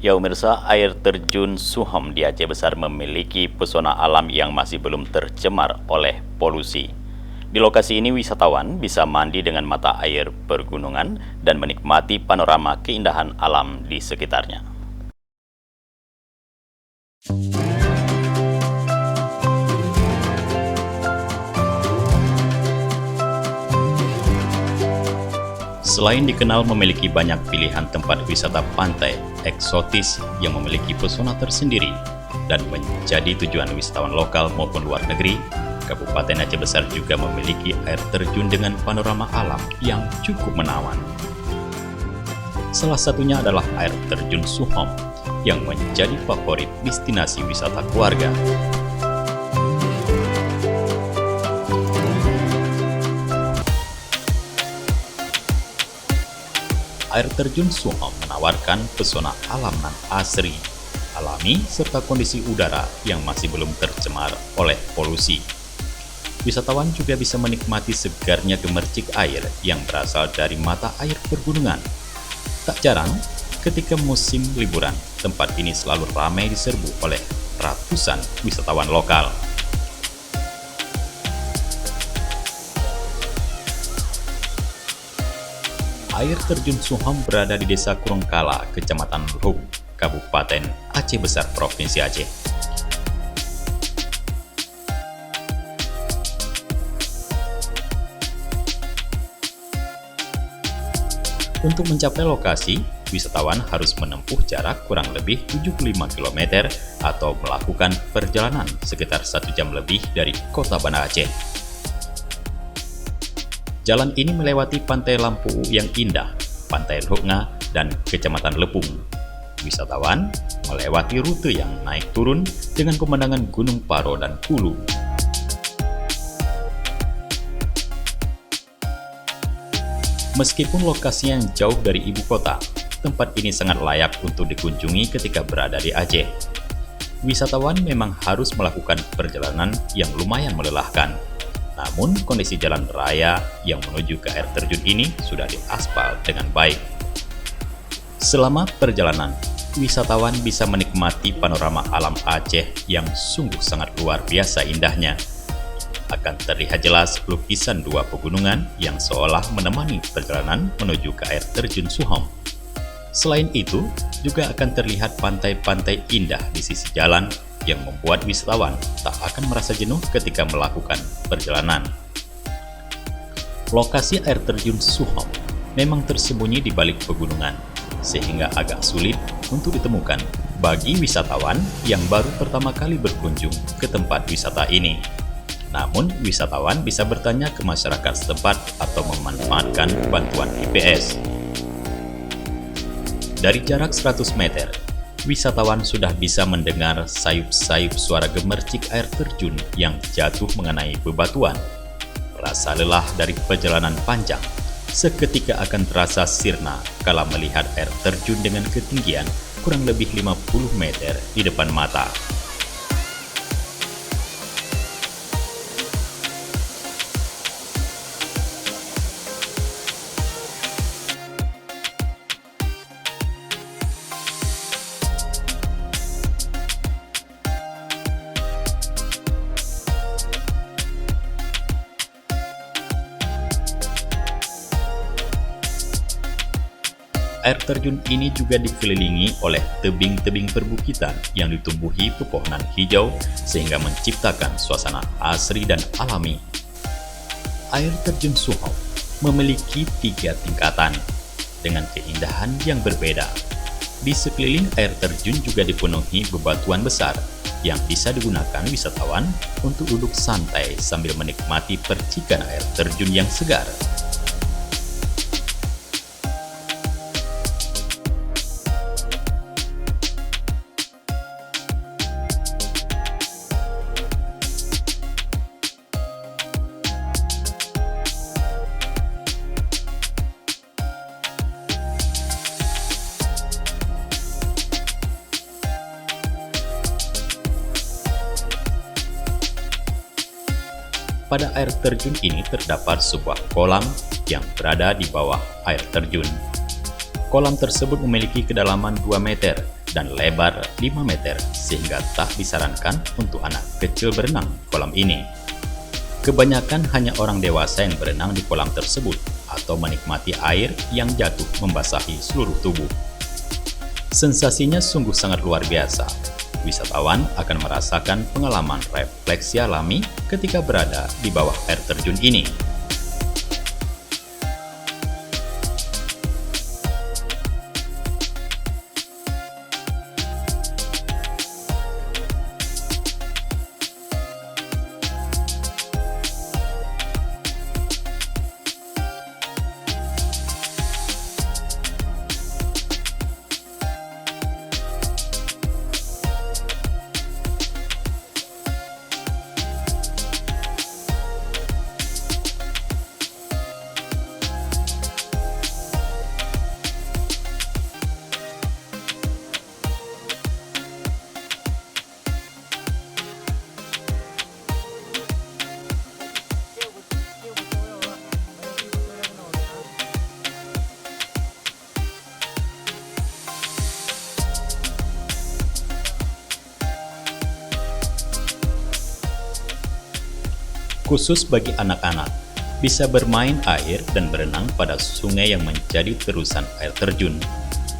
Ya pemirsa, air terjun Suhom di Aceh Besar memiliki pesona alam yang masih belum tercemar oleh polusi. Di lokasi ini wisatawan bisa mandi dengan mata air pergunungan dan menikmati panorama keindahan alam di sekitarnya. Selain dikenal memiliki banyak pilihan tempat wisata pantai eksotis yang memiliki pesona tersendiri dan menjadi tujuan wisatawan lokal maupun luar negeri, Kabupaten Aceh Besar juga memiliki air terjun dengan panorama alam yang cukup menawan. Salah satunya adalah air terjun Suhom yang menjadi favorit destinasi wisata keluarga. Air terjun Suhom menawarkan pesona alam nan asri, alami, serta kondisi udara yang masih belum tercemar oleh polusi. Wisatawan juga bisa menikmati segarnya gemercik air yang berasal dari mata air pergunungan. Tak jarang, ketika musim liburan, tempat ini selalu ramai diserbu oleh ratusan wisatawan lokal. Air terjun Suhom berada di Desa Kurungkala, Kecamatan Luhuk, Kabupaten Aceh Besar, Provinsi Aceh. Untuk mencapai lokasi, wisatawan harus menempuh jarak kurang lebih 75 km atau melakukan perjalanan sekitar 1 jam lebih dari kota Banda Aceh. Jalan ini melewati Pantai Lampu yang indah, Pantai Luhuknga, dan Kecamatan Lepung. Wisatawan melewati rute yang naik turun dengan pemandangan Gunung Paro dan Hulu. Meskipun lokasinya yang jauh dari ibu kota, tempat ini sangat layak untuk dikunjungi ketika berada di Aceh. Wisatawan memang harus melakukan perjalanan yang lumayan melelahkan. Namun, kondisi jalan raya yang menuju ke air terjun ini sudah diaspal dengan baik. Selama perjalanan, wisatawan bisa menikmati panorama alam Aceh yang sungguh sangat luar biasa indahnya. Akan terlihat jelas lukisan dua pegunungan yang seolah menemani perjalanan menuju ke air terjun Suhom. Selain itu, juga akan terlihat pantai-pantai indah di sisi jalan yang membuat wisatawan tak akan merasa jenuh ketika melakukan perjalanan. Lokasi air terjun Suhom memang tersembunyi di balik pegunungan, sehingga agak sulit untuk ditemukan bagi wisatawan yang baru pertama kali berkunjung ke tempat wisata ini. Namun, wisatawan bisa bertanya ke masyarakat setempat atau memanfaatkan bantuan GPS. Dari jarak 100 meter, wisatawan sudah bisa mendengar sayup-sayup suara gemercik air terjun yang jatuh mengenai bebatuan. Rasa lelah dari perjalanan panjang seketika akan terasa sirna kala melihat air terjun dengan ketinggian kurang lebih 50 meter di depan mata. Air terjun ini juga dikelilingi oleh tebing-tebing perbukitan yang ditumbuhi pepohonan hijau sehingga menciptakan suasana asri dan alami. Air terjun Suhom memiliki 3 tingkatan dengan keindahan yang berbeda. Di sekeliling air terjun juga dipenuhi bebatuan besar yang bisa digunakan wisatawan untuk duduk santai sambil menikmati percikan air terjun yang segar. Pada air terjun ini terdapat sebuah kolam yang berada di bawah air terjun. Kolam tersebut memiliki kedalaman 2 meter dan lebar 5 meter sehingga tak disarankan untuk anak kecil berenang di kolam ini. Kebanyakan hanya orang dewasa yang berenang di kolam tersebut atau menikmati air yang jatuh membasahi seluruh tubuh. Sensasinya sungguh sangat luar biasa. Wisatawan akan merasakan pengalaman refleksi alami ketika berada di bawah air terjun ini. Khusus bagi anak-anak, bisa bermain air dan berenang pada sungai yang menjadi terusan air terjun.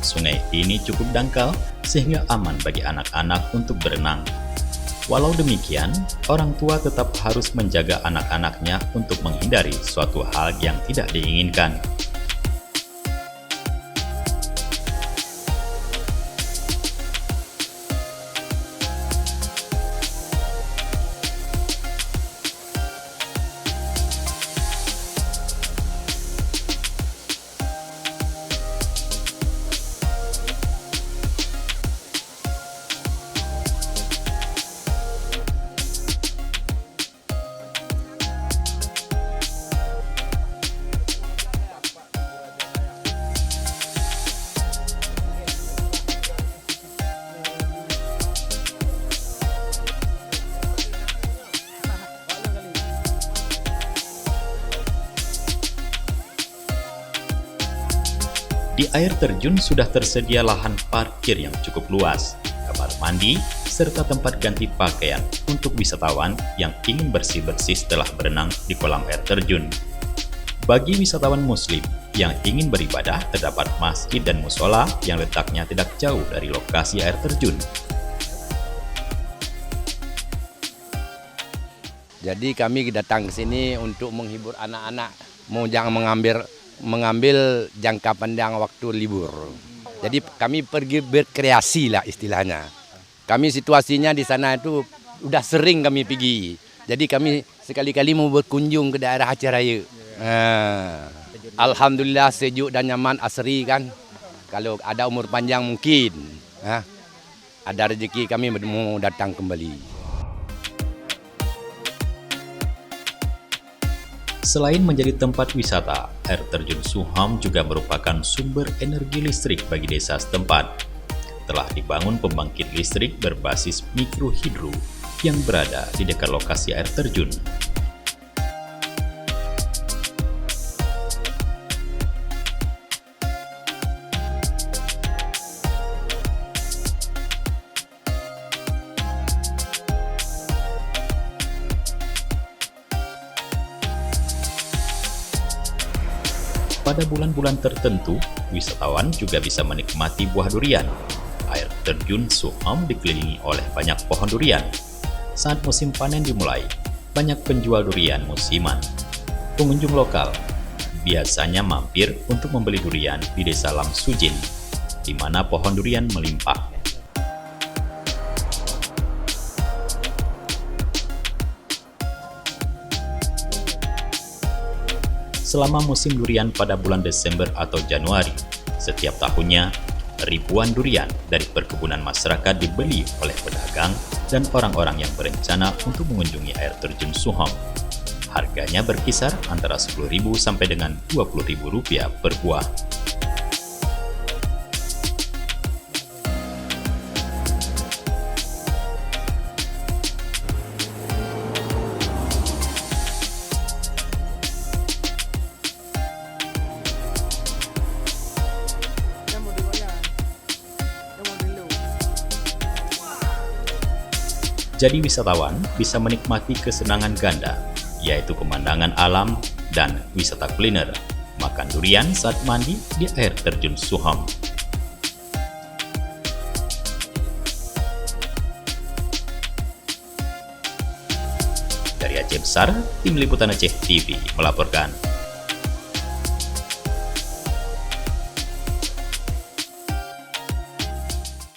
Sungai ini cukup dangkal sehingga aman bagi anak-anak untuk berenang. Walau demikian, orang tua tetap harus menjaga anak-anaknya untuk menghindari suatu hal yang tidak diinginkan. Di air terjun sudah tersedia lahan parkir yang cukup luas, kamar mandi, serta tempat ganti pakaian untuk wisatawan yang ingin bersih-bersih setelah berenang di kolam air terjun. Bagi wisatawan muslim yang ingin beribadah, terdapat masjid dan musola yang letaknya tidak jauh dari lokasi air terjun. Jadi kami datang ke sini untuk menghibur anak-anak, jangan mengambil jangka pandang waktu libur. Jadi kami pergi berkreasi lah istilahnya. Kami situasinya di sana itu udah sering kami pergi. Jadi kami sekali-kali mau berkunjung ke daerah Aceh Raya. Alhamdulillah sejuk dan nyaman, asri kan. Kalau ada umur panjang mungkin ada rezeki kami mau datang kembali. Selain menjadi tempat wisata, air terjun Suham juga merupakan sumber energi listrik bagi desa setempat. Telah dibangun pembangkit listrik berbasis mikrohidro yang berada di dekat lokasi air terjun. Pada bulan-bulan tertentu, wisatawan juga bisa menikmati buah durian. Air terjun Suham dikelilingi oleh banyak pohon durian. Saat musim panen dimulai, banyak penjual durian musiman. Pengunjung lokal biasanya mampir untuk membeli durian di Desa Lam Sujin, di mana pohon durian melimpah. Selama musim durian pada bulan Desember atau Januari, setiap tahunnya ribuan durian dari perkebunan masyarakat dibeli oleh pedagang dan orang-orang yang berencana untuk mengunjungi air terjun Suham. Harganya berkisar antara Rp10.000 sampai dengan Rp20.000 per buah. Jadi wisatawan bisa menikmati kesenangan ganda, yaitu pemandangan alam dan wisata kuliner, makan durian saat mandi di air terjun Suham. Dari Aceh Besar, Tim Liputan Aceh TV melaporkan.